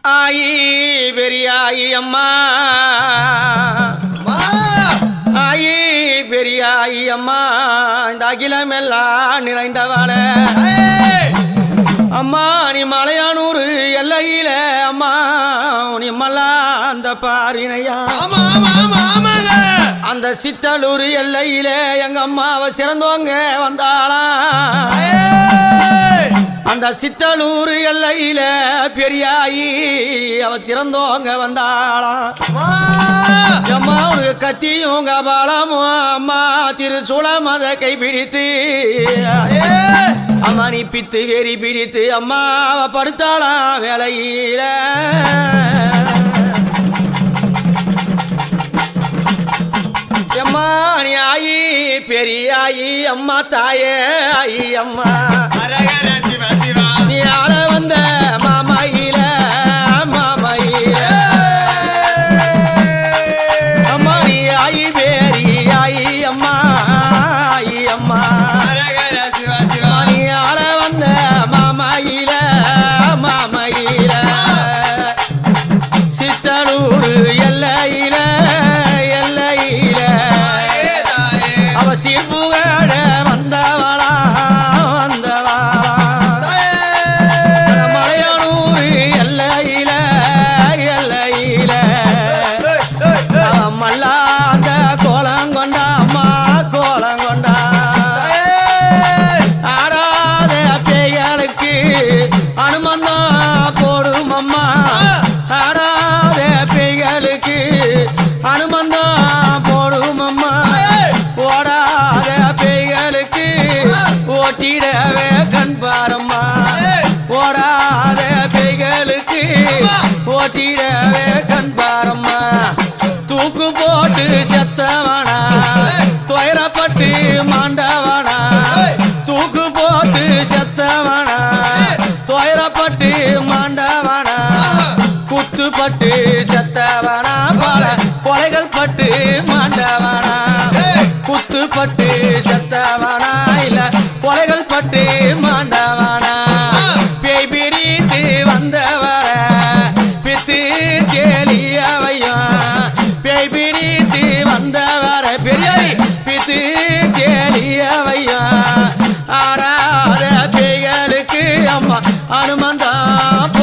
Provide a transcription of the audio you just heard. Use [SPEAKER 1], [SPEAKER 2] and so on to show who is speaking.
[SPEAKER 1] ஆயி பெரியாயி அம்மா ஆயி பெரியாயி அம்மா இந்த அகிலமெல்லாம் நிறைந்தவாள அம்மா நீ மலையானூர் எல்லையில அம்மா நீ மல்லா அந்த பாரினையா அந்த சித்தலூர் எல்லையில எங்க அம்மாவை சிறந்தவங்க வந்தாளாம் அந்த சித்தலூர் எல்லையில பெரியாயி அவ சிறந்தவங்க வந்தாளாம் அம்மா உனக்கு கத்தியும் கபாலமும் அம்மா திருசூலம் அதை கைப்பிடித்து அம்மா நீ பித்து வெறி பிடித்து அம்மா அவ படுத்தாளாம் வேலையில அம்மா நீ ஆயி பெரியாயி அம்மா தாயே ஆயி அம்மா நீ ஆள வந்த மாமாயில மாமாயில அம்மா நீ ஆயி பெரியாயி அம்மா ஆயி அம்மா நீ ஆள வந்த மாமாயில மாமாயில சித்தலூர் எல்லையில எல்லையில அவ சீர்புகழ வந்தவளா வந்தவளா மலையானூர் எல்லையில எல்லையில மல்லாந்த கோலம் கொண்டா அம்மா கோலம் கொண்டா ஆடாத பேய்களுக்கு அனுமந்தம் போடும் அம்மா ஆடாத பேய்களுக்கு அனுமந்தம் போடும் அம்மா ஓடாத பேய்களுக்கு ஓட்டிடவே கண்பாரம்மா ஓடாத பேய்களுக்கு ஓட்டிடவே கண்பாரம்மா தூக்கு போட்டு செத்தவனா துயரப்பட்டு மாண்டவனா தூக்கு போட்டு செத்தவனா துயரப்பட்டு மாண்டவனா குத்துப்பட்டு செத்தவனா பல கொலைகள் பட்டு மாண்டவனா குத்துப்பட்டு செத்தவனா இல்ல கொலைகள் பட்டு மாண்டவனா பேய் பிடித்து வந்தவர பித்து கேலியவையும் பேய் பிடித்து வந்தவர பெரியாய் பித்து கேலியவையும் ஆடாத பேய்களுக்கு அம்மா அனுமந்தம்